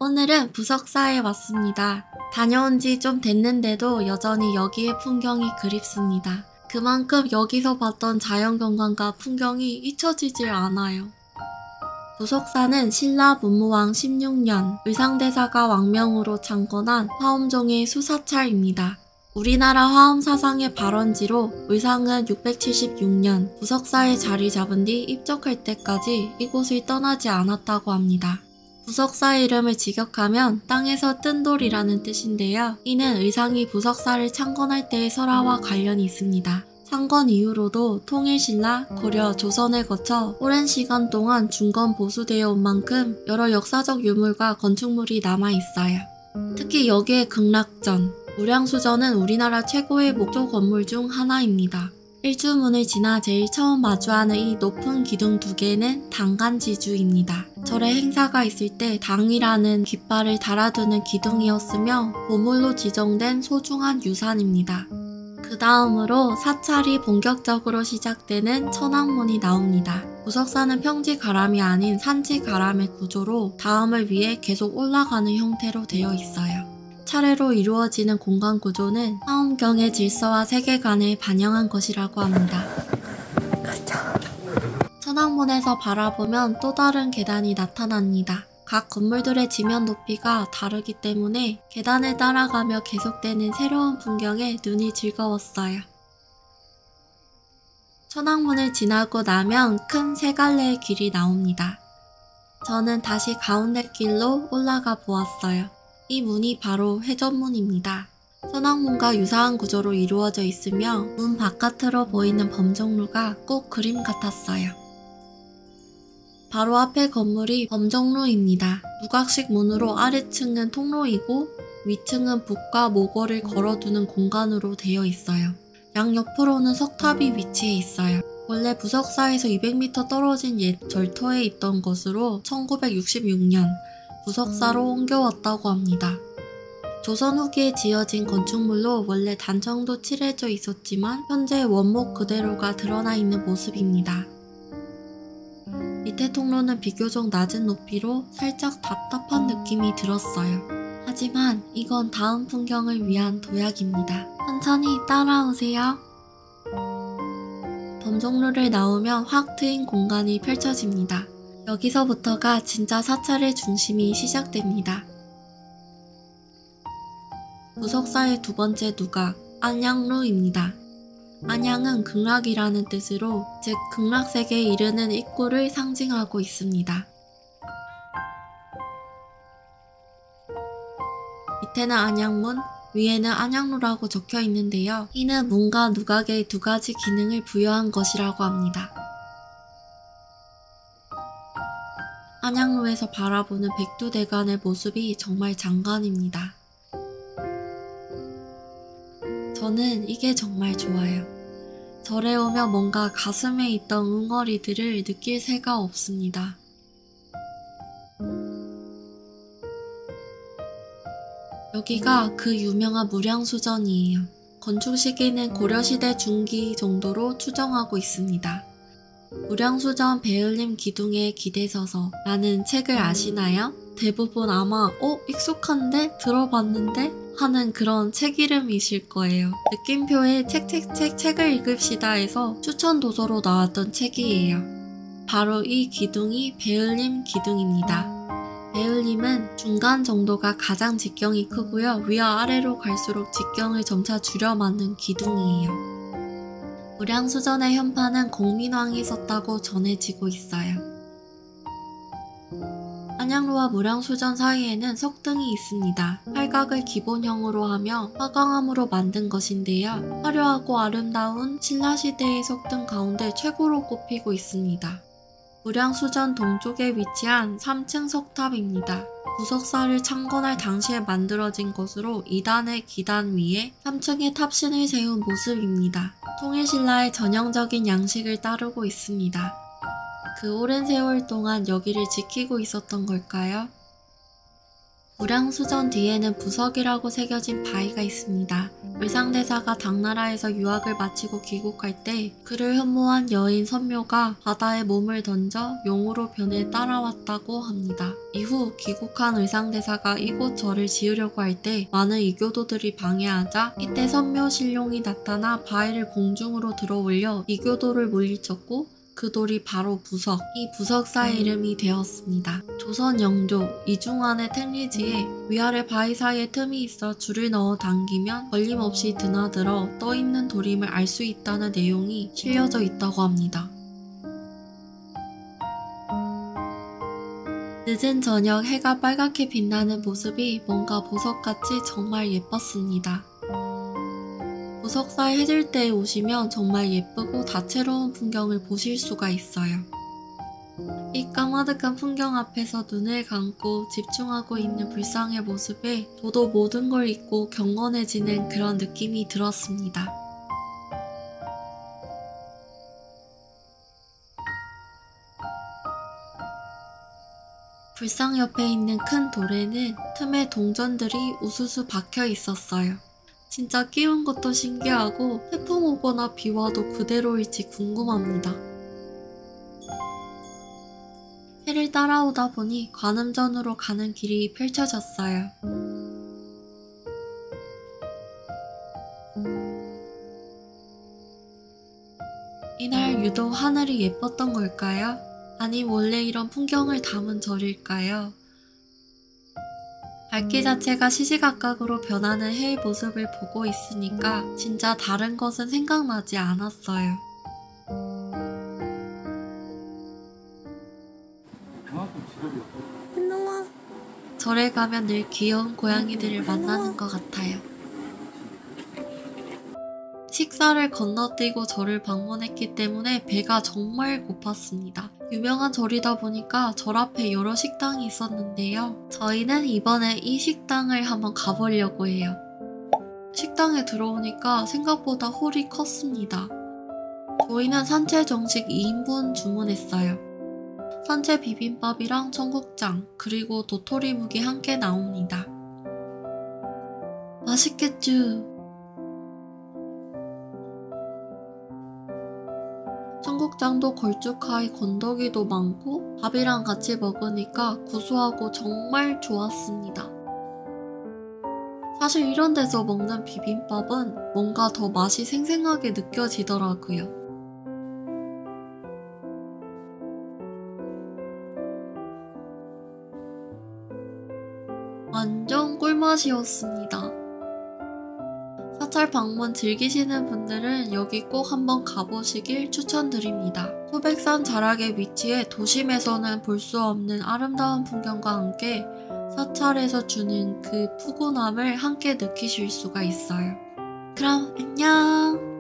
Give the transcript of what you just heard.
오늘은 부석사에 왔습니다. 다녀온 지 좀 됐는데도 여전히 여기의 풍경이 그립습니다. 그만큼 여기서 봤던 자연경관과 풍경이 잊혀지질 않아요. 부석사는 신라 문무왕 16년 의상대사가 왕명으로 창건한 화엄종의 수사찰입니다. 우리나라 화엄 사상의 발원지로 의상은 676년 부석사에 자리 잡은 뒤 입적할 때까지 이곳을 떠나지 않았다고 합니다. 부석사의 이름을 직역하면 땅에서 뜬 돌이라는 뜻인데요. 이는 의상이 부석사를 창건할 때의 설화와 관련이 있습니다. 창건 이후로도 통일신라, 고려, 조선을 거쳐 오랜 시간 동안 중건 보수되어 온 만큼 여러 역사적 유물과 건축물이 남아있어요. 특히 여기의 극락전, 무량수전은 우리나라 최고의 목조 건물 중 하나입니다. 일주문을 지나 제일 처음 마주하는 이 높은 기둥 두 개는 당간지주입니다. 절에 행사가 있을 때 당이라는 깃발을 달아두는 기둥이었으며 보물로 지정된 소중한 유산입니다. 그 다음으로 사찰이 본격적으로 시작되는 천왕문이 나옵니다. 부석사는 평지 가람이 아닌 산지 가람의 구조로 다음을 위해 계속 올라가는 형태로 되어 있어요. 차례로 이루어지는 공간 구조는 화엄경의 질서와 세계관을 반영한 것이라고 합니다. 천왕문에서 바라보면 또 다른 계단이 나타납니다. 각 건물들의 지면 높이가 다르기 때문에 계단을 따라가며 계속되는 새로운 풍경에 눈이 즐거웠어요. 천왕문을 지나고 나면 큰 세 갈래의 길이 나옵니다. 저는 다시 가운데 길로 올라가 보았어요. 이 문이 바로 회전문입니다. 천왕문과 유사한 구조로 이루어져 있으며 문 바깥으로 보이는 범종루가 꼭 그림 같았어요. 바로 앞에 건물이 범종루입니다. 누각식 문으로 아래층은 통로이고 위층은 북과 모궐을 걸어두는 공간으로 되어 있어요. 양옆으로는 석탑이 위치해 있어요. 원래 부석사에서 200m 떨어진 옛 절터에 있던 것으로 1966년 부석사로 옮겨왔다고 합니다. 조선 후기에 지어진 건축물로 원래 단청도 칠해져 있었지만 현재 원목 그대로가 드러나 있는 모습입니다. 밑에 통로는 비교적 낮은 높이로 살짝 답답한 느낌이 들었어요. 하지만 이건 다음 풍경을 위한 도약입니다. 천천히 따라오세요. 범종루를 나오면 확 트인 공간이 펼쳐집니다. 여기서부터가 진짜 사찰의 중심이 시작됩니다. 부석사의 두 번째 누각, 안양루입니다. 안양은 극락이라는 뜻으로, 즉 극락세계에 이르는 입구를 상징하고 있습니다. 밑에는 안양문, 위에는 안양루라고 적혀 있는데요. 이는 문과 누각의 두 가지 기능을 부여한 것이라고 합니다. 안양루에서 바라보는 백두대간의 모습이 정말 장관입니다. 저는 이게 정말 좋아요. 절에 오면 뭔가 가슴에 있던 응어리들을 느낄 새가 없습니다. 여기가 그 유명한 무량수전이에요. 건축 시기는 고려시대 중기 정도로 추정하고 있습니다. 무량수전 배을림 기둥의 기대서서 라는 책을 아시나요? 대부분 아마 익숙한데? 들어봤는데? 하는 그런 책 이름이실 거예요. 느낌표에 책을 읽읍시다 해서 추천 도서로 나왔던 책이에요. 바로 이 기둥이 배을림 기둥입니다. 배을림은 중간 정도가 가장 직경이 크고요. 위아래로 갈수록 직경을 점차 줄여 만든 기둥이에요. 무량수전의 현판은 공민왕이 썼다고 전해지고 있어요. 안양루와 무량수전 사이에는 석등이 있습니다. 팔각을 기본형으로 하며 화강암으로 만든 것인데요. 화려하고 아름다운 신라시대의 석등 가운데 최고로 꼽히고 있습니다. 무량수전 동쪽에 위치한 3층 석탑입니다. 부석사를 창건할 당시에 만들어진 것으로 2단의 기단 위에 3층의 탑신을 세운 모습입니다. 통일신라의 전형적인 양식을 따르고 있습니다. 그 오랜 세월 동안 여기를 지키고 있었던 걸까요? 무량수전 뒤에는 부석이라고 새겨진 바위가 있습니다. 의상대사가 당나라에서 유학을 마치고 귀국할 때 그를 흠모한 여인 선묘가 바다에 몸을 던져 용으로 변해 따라왔다고 합니다. 이후 귀국한 의상대사가 이곳 절을 지으려고 할 때 많은 이교도들이 방해하자 이때 선묘 신룡이 나타나 바위를 공중으로 들어올려 이교도를 물리쳤고 그 돌이 바로 부석, 이 부석사의 이름이 되었습니다. 조선 영조 이중환의 택리지에 위아래 바위 사이에 틈이 있어 줄을 넣어 당기면 걸림없이 드나들어 떠있는 돌임을 알 수 있다는 내용이 실려져 있다고 합니다. 늦은 저녁 해가 빨갛게 빛나는 모습이 뭔가 보석같이 정말 예뻤습니다. 보석사에 해질 때에 오시면 정말 예쁘고 다채로운 풍경을 보실 수가 있어요. 이 까마득한 풍경 앞에서 눈을 감고 집중하고 있는 불상의 모습에 저도 모든 걸 잊고 경건해지는 그런 느낌이 들었습니다. 불상 옆에 있는 큰 돌에는 틈에 동전들이 우수수 박혀 있었어요. 진짜 끼운 것도 신기하고 태풍 오거나 비 와도 그대로일지 궁금합니다. 해를 따라오다 보니 관음전으로 가는 길이 펼쳐졌어요. 이날 유독 하늘이 예뻤던 걸까요? 아니 원래 이런 풍경을 담은 절일까요? 밝기 자체가 시시각각으로 변하는 해의 모습을 보고 있으니까 진짜 다른 것은 생각나지 않았어요. 절에 가면 늘 귀여운 고양이들을 만나는 것 같아요. 식사를 건너뛰고 절을 방문했기 때문에 배가 정말 고팠습니다. 유명한 절이다 보니까 절 앞에 여러 식당이 있었는데요. 저희는 이번에 이 식당을 한번 가보려고 해요. 식당에 들어오니까 생각보다 홀이 컸습니다. 저희는 산채 정식 2인분 주문했어요. 산채 비빔밥이랑 청국장 그리고 도토리묵이 함께 나옵니다. 맛있겠쥬? 청국장도 걸쭉하이 건더기도 많고 밥이랑 같이 먹으니까 구수하고 정말 좋았습니다. 사실 이런 데서 먹는 비빔밥은 뭔가 더 맛이 생생하게 느껴지더라고요. 완전 꿀맛이었습니다. 사찰 방문 즐기시는 분들은 여기 꼭 한번 가보시길 추천드립니다. 소백산 자락에 위치해 도심에서는 볼 수 없는 아름다운 풍경과 함께 사찰에서 주는 그 푸근함을 함께 느끼실 수가 있어요. 그럼 안녕!